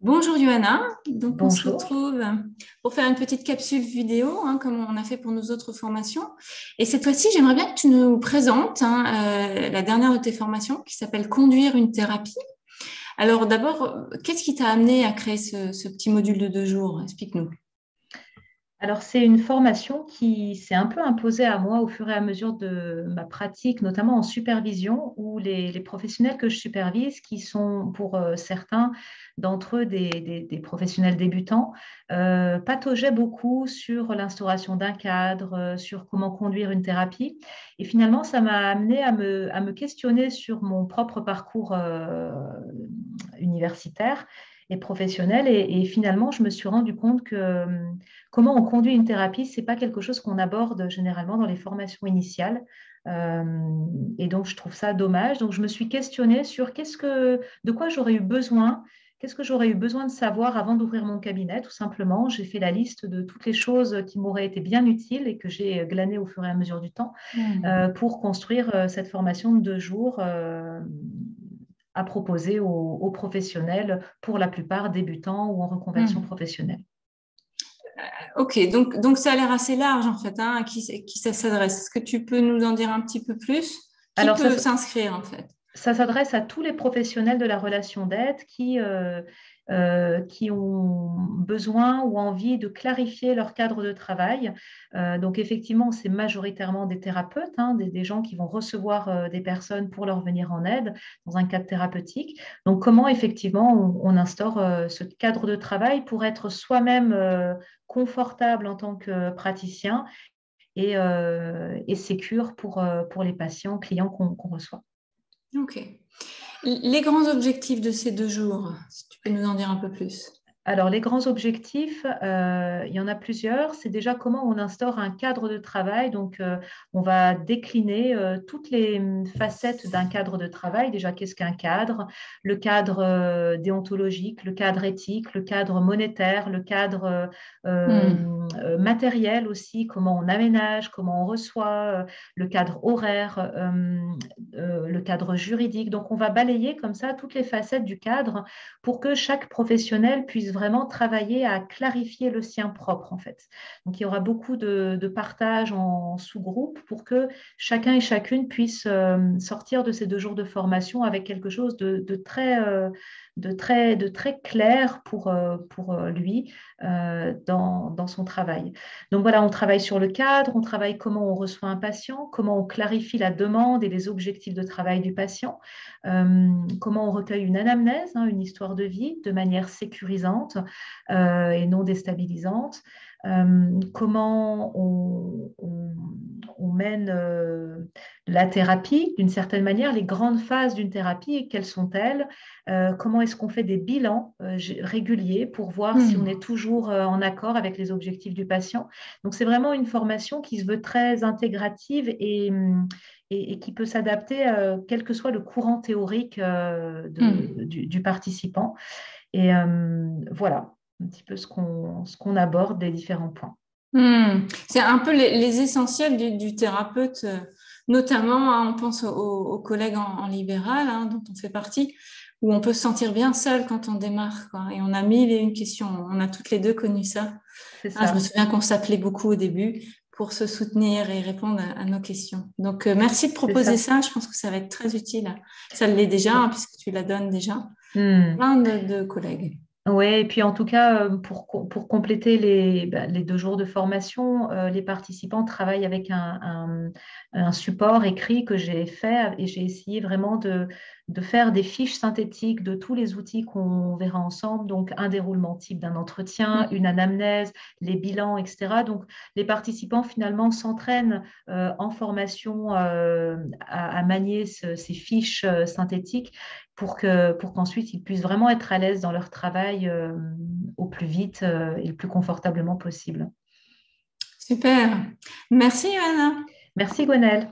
Bonjour Johanna, donc on se Bonjour. retrouve pour faire une petite capsule vidéo, comme on a fait pour nos autres formations. Et cette fois-ci, j'aimerais bien que tu nous présentes la dernière de tes formations qui s'appelle Conduire une thérapie. Alors d'abord, qu'est-ce qui t'a amené à créer ce petit module de 2 jours? Explique-nous. Alors, c'est une formation qui s'est un peu imposée à moi au fur et à mesure de ma pratique, notamment en supervision, où les professionnels que je supervise, qui sont pour certains d'entre eux des professionnels débutants, pataugeaient beaucoup sur l'instauration d'un cadre, sur comment conduire une thérapie. Et finalement, ça m'a amené à me questionner sur mon propre parcours universitaire et professionnel. Et finalement, je me suis rendu compte que comment on conduit une thérapie, ce n'est pas quelque chose qu'on aborde généralement dans les formations initiales. Euh, et donc, je trouve ça dommage. Donc, je me suis questionnée sur de quoi j'aurais eu besoin, qu'est-ce que j'aurais eu besoin de savoir avant d'ouvrir mon cabinet, tout simplement. J'ai fait la liste de toutes les choses qui m'auraient été bien utiles et que j'ai glanées au fur et à mesure du temps pour construire cette formation de 2 jours à proposer aux professionnels, pour la plupart débutants ou en reconversion Hmm. professionnelle. Ok, donc ça a l'air assez large en fait, à qui ça s'adresse. Est-ce que tu peux nous en dire un petit peu plus? Qui Alors, peut s'inscrire en fait? ça s'adresse à tous les professionnels de la relation d'aide qui ont besoin ou envie de clarifier leur cadre de travail. Donc, effectivement, c'est majoritairement des thérapeutes, des gens qui vont recevoir des personnes pour leur venir en aide dans un cadre thérapeutique. Donc, comment effectivement on instaure ce cadre de travail pour être soi-même confortable en tant que praticien et sécure pour les patients, clients qu'on reçoit. Ok. Les grands objectifs de ces 2 jours, si tu peux nous en dire un peu plus. Alors, les grands objectifs, il y en a plusieurs. C'est déjà comment on instaure un cadre de travail. Donc, on va décliner toutes les facettes d'un cadre de travail. Déjà, qu'est-ce qu'un cadre? Le cadre déontologique, le cadre éthique, le cadre monétaire, le cadre Hmm. matériel aussi, comment on aménage, comment on reçoit, le cadre horaire, le cadre juridique. Donc, on va balayer comme ça toutes les facettes du cadre pour que chaque professionnel puisse vraiment travailler à clarifier le sien propre, en fait. Donc, il y aura beaucoup de partage en sous-groupe pour que chacun et chacune puisse sortir de ces 2 jours de formation avec quelque chose de très clair pour lui dans son travail. Donc voilà, on travaille sur le cadre, on travaille comment on reçoit un patient, comment on clarifie la demande et les objectifs de travail du patient, comment on recueille une anamnèse, une histoire de vie de manière sécurisante et non déstabilisante, comment on mène la thérapie d'une certaine manière, les grandes phases d'une thérapie, quelles sont-elles, comment est-ce qu'on fait des bilans réguliers pour voir si on est Hmm. toujours en accord avec les objectifs du patient. Donc c'est vraiment une formation qui se veut très intégrative et qui peut s'adapter quel que soit le courant théorique Hmm. du participant. Et voilà un petit peu ce qu'on aborde, les différents points. Hmm. C'est un peu les essentiels du thérapeute, notamment, on pense aux collègues en libéral, dont on fait partie, où on peut se sentir bien seul quand on démarre, quoi. Et on a mille et une questions. On a toutes les deux connu ça. C'est Je me ça, souviens qu'on s'appelait beaucoup au début pour se soutenir et répondre à nos questions. Donc, merci de c'est proposer ça. ça. Je pense que ça va être très utile. Ça l'est déjà, puisque tu la donnes déjà à Hmm. plein de collègues. Oui, et puis en tout cas, pour compléter les 2 jours de formation, les participants travaillent avec un support écrit que j'ai fait et j'ai essayé vraiment de faire des fiches synthétiques de tous les outils qu'on verra ensemble, donc un déroulement type d'un entretien, une anamnèse, les bilans, etc. Donc les participants finalement s'entraînent en formation à manier ces fiches synthétiques pour qu'ensuite ils puissent vraiment être à l'aise dans leur travail au plus vite et le plus confortablement possible. Super. Merci, Anna. Merci Gwenelle.